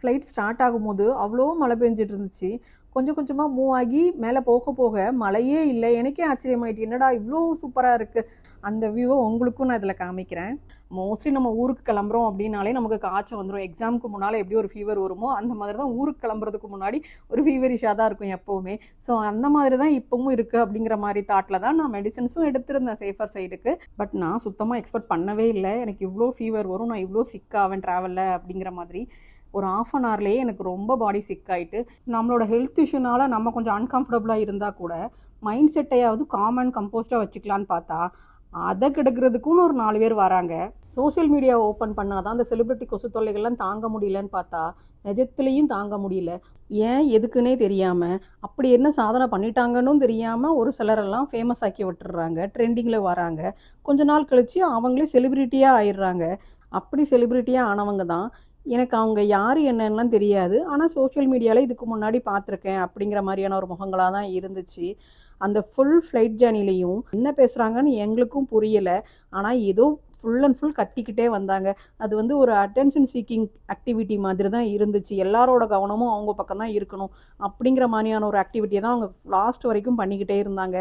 Flight start ஆகும்போது அவ்வளோ மழை பெஞ்சிட்டு இருந்துச்சு. கொஞ்சம் கொஞ்சமாக மூவ் ஆகி மேலே போக போக மழையே இல்லை. எனக்கே ஆச்சரியமாயிட்டு, என்னடா இவ்வளோ சூப்பராக இருக்குது. அந்த வியூவை உங்களுக்கும் நான் இதில் காமிக்கிறேன். மோஸ்ட்லி நம்ம ஊருக்கு கிளம்புறோம் அப்படின்னாலே நமக்கு காய்ச்சல் வந்துடும். எக்ஸாமுக்கு முன்னால் எப்படி ஒரு ஃபீவர் வருமோ அந்த மாதிரி தான் ஊருக்கு கிளம்புறதுக்கு முன்னாடி ஒரு ஃபீவரிஷாக தான் இருக்கும் எப்போவுமே. ஸோ அந்த மாதிரி தான் இப்போவும் இருக்குது அப்படிங்கிற மாதிரி தாட்டில் தான் நான் மெடிசன்ஸும் எடுத்திருந்தேன் சேஃபர் சைடுக்கு. பட் நான் சுத்தமாக எக்ஸ்பெக்ட் பண்ணவே இல்லை எனக்கு இவ்வளோ ஃபீவர் வரும், நான் இவ்வளோ சிக்காவேன் ட்ராவலில் அப்படிங்கிற மாதிரி. ஒரு ½ அன் ஹவர்லேயே எனக்கு ரொம்ப பாடி சிக் ஆகிட்டு, நம்மளோட ஹெல்த் இஷ்யூனால நம்ம கொஞ்சம் அன்கம்ஃபர்டபுளாக இருந்தால் கூட மைண்ட் செட்டையாவது காம் அண்ட் கம்போஸ்டாக வச்சுக்கலான்னு பார்த்தா அதை கெடுக்கிறதுக்குன்னு ஒரு 4 பேர் வராங்க. சோஷியல் மீடியா ஓப்பன் பண்ணால் தான் அந்த செலிப்ரிட்டி கொசு தொல்லைகள்லாம் தாங்க முடியலன்னு பார்த்தா நிஜத்துலேயும் தாங்க முடியல. ஏன் எதுக்குன்னே தெரியாமல், அப்படி என்ன சாதனை பண்ணிட்டாங்கன்னு தெரியாமல் ஒரு சிலரெல்லாம் ஃபேமஸ் ஆக்கி விட்டுறாங்க, ட்ரெண்டிங்கில் வராங்க. கொஞ்ச நாள் கழித்து அவங்களே செலிப்ரிட்டியாக ஆயிடுறாங்க. அப்படி செலிப்ரிட்டியாக ஆனவங்க தான் எனக்கு அவங்க யார் என்னென்னலாம் தெரியாது, ஆனால் சோஷியல் மீடியாவில் இதுக்கு முன்னாடி பார்த்துருக்கேன் அப்படிங்கிற மாதிரியான ஒரு முகங்களாக தான் இருந்துச்சு. அந்த ஃபுல் ஃப்ளைட் ஜேர்னிலையும் என்ன பேசுகிறாங்கன்னு எங்களுக்கும் புரியலை. ஆனால் ஏதோ ஃபுல் அண்ட் ஃபுல் கத்திக்கிட்டே வந்தாங்க. அது ஒரு அட்டென்ஷன் சீக்கிங் ஆக்டிவிட்டி மாதிரி தான் இருந்துச்சு. எல்லாரோட கவனமும் அவங்க பக்கம் தான் இருக்கணும் அப்படிங்கிற மாதிரியான ஒரு ஆக்டிவிட்டியை தான் அவங்க லாஸ்ட் வரைக்கும் பண்ணிக்கிட்டே இருந்தாங்க.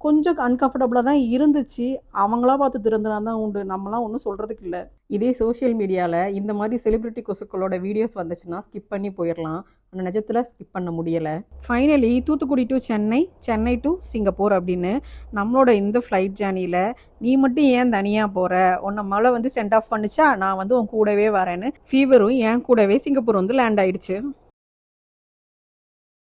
கொஞ்சம் அன்கம்ஃபர்டபுளாக தான் இருந்துச்சு. அவங்களா பார்த்து திருந்தினா தான் உண்டு, நம்மளாம் ஒன்றும் சொல்கிறதுக்கு இல்லை. இதே சோஷியல் மீடியாவில் இந்த மாதிரி செலிப்ரிட்டி கொசுக்களோட வீடியோஸ் வந்துச்சுன்னா ஸ்கிப் பண்ணி போயிடலாம். ஆனால் நிஜத்தில் ஸ்கிப் பண்ண முடியலை. Finally Thoothukudi to Chennai, Chennai to Singapore அப்படின்னு நம்மளோட இந்த ஃப்ளைட் ஜேர்னியில் நீ மட்டும் ஏன் தனியாக போகிற, உன்னை மழை சென்ட் ஆஃப் பண்ணிச்சா, நான் உன் கூடவே வரேன்னு ஃபீவரும் என் கூடவே சிங்கப்பூர் லேண்ட் ஆயிடுச்சு.